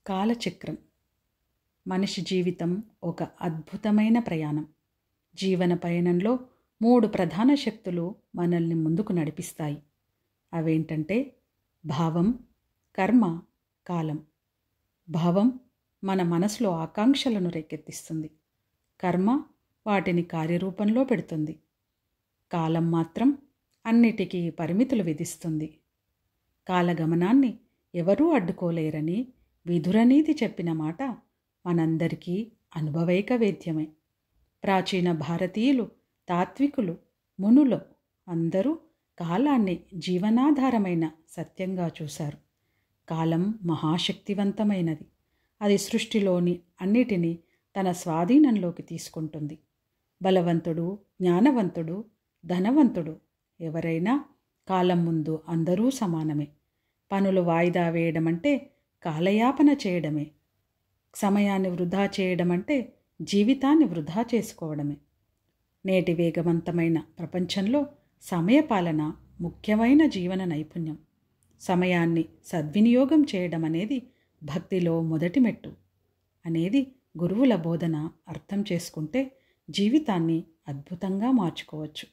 కాలచక్రం. మనిషి జీవితం ఒక అద్భుతమైన ప్రయాణం. జీవన పయనంలో 3 ప్రధాన శక్తులు మనల్ని ముందుకు నడిపిస్తాయి. అవేంటంటే భావం, కర్మ, కాలం. భావం మన మనసులో ఆకాంక్షలను రేకెత్తిస్తుంది. కర్మ వాటిని కార్యరూపంలో పెడుతుంది. కాలం మాత్రం అన్నిటికీ పరిమితులు విధిస్తుంది. కాలగమనాన్ని ఎవరూ అడ్డుకోలేరని విదురనీతి చెప్పిన మాట మనందరికీ అనుభవైక వేద్యమే. ప్రాచీన భారతీయులు, తాత్వికులు, మునులు అందరూ కాలాన్ని జీవనాధారమైన సత్యంగా చూశారు. కాలం మహాశక్తివంతమైనది. అది సృష్టిలోని అన్నిటినీ తన స్వాధీనంలోకి తీసుకుంటుంది. బలవంతుడు, జ్ఞానవంతుడు, ధనవంతుడు ఎవరైనా కాలం ముందు అందరూ సమానమే. పనులు వాయిదా వేయడమంటే కాలయాపన చేయడమే. సమయాన్ని వృధా చేయడమంటే జీవితాన్ని వృధా చేసుకోవడమే. నేటి వేగవంతమైన ప్రపంచంలో సమయపాలన ముఖ్యమైన జీవన నైపుణ్యం. సమయాన్ని సద్వినియోగం చేయడం అనేది భక్తిలో మొదటి మెట్టు అనేది గురువుల బోధన అర్థం చేసుకుంటే జీవితాన్ని అద్భుతంగా మార్చుకోవచ్చు.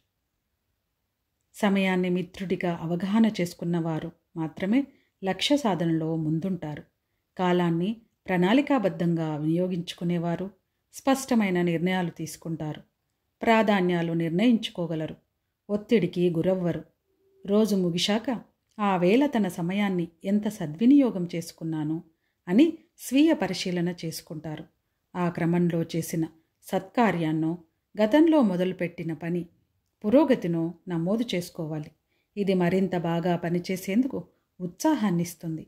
సమయాన్ని మిత్రుడిగా అవగాహన చేసుకున్నవారు మాత్రమే లక్ష్య సాధనలో ముందుంటారు. కాలాన్ని ప్రణాళికాబద్ధంగా వినియోగించుకునేవారు స్పష్టమైన నిర్ణయాలు తీసుకుంటారు. ప్రాధాన్యాలు నిర్ణయించుకోగలరు. ఒత్తిడికి గురవ్వరు. రోజు ముగిశాక ఆ వేళ తన సమయాన్ని ఎంత సద్వినియోగం చేసుకున్నాను అని స్వీయ పరిశీలన చేసుకుంటారు. ఆ క్రమంలో చేసిన సత్కార్యాన్నో, గతంలో మొదలుపెట్టిన పని పురోగతినో నమోదు చేసుకోవాలి. ఇది మరింత బాగా పనిచేసేందుకు ఉత్సాహాన్నిస్తుంది.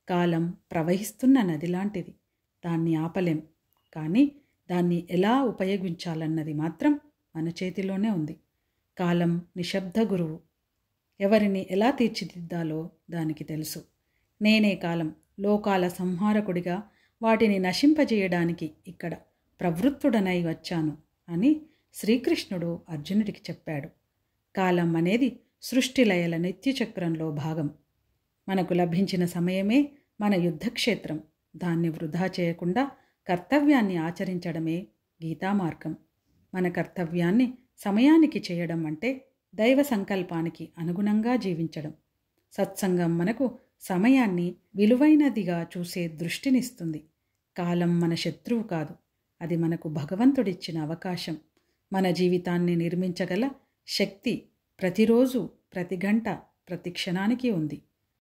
కాలం ప్రవహిస్తున్న నది లాంటిది. దాన్ని ఆపలేం. కానీ దాన్ని ఎలా ఉపయోగించాలన్నది మాత్రం మన చేతిలోనే ఉంది. కాలం నిశ్శబ్ద గురువు. ఎవరిని ఎలా తీర్చిదిద్దాలో దానికి తెలుసు. నేనే కాలం, లోకాల సంహారకుడిగా వాటిని నశింపజేయడానికి ఇక్కడ ప్రవృత్తుడనై వచ్చాను అని శ్రీకృష్ణుడు అర్జునుడికి చెప్పాడు. కాలం అనేది సృష్టి లయల నిత్యచక్రంలో భాగం. మనకు లభించిన సమయమే మన యుద్ధక్షేత్రం. దాన్ని వృధా చేయకుండా కర్తవ్యాన్ని ఆచరించడమే గీతామార్గం. మన కర్తవ్యాన్ని సమయానికి చేయడం అంటే దైవ సంకల్పానికి అనుగుణంగా జీవించడం. సత్సంగం మనకు సమయాన్ని విలువైనదిగా చూసే దృష్టినిస్తుంది. కాలం మన శత్రువు కాదు. అది మనకు భగవంతుడిచ్చిన అవకాశం. మన జీవితాన్ని నిర్మించగల శక్తి ప్రతిరోజు, ప్రతి గంట, ప్రతి క్షణానికి ఉంది.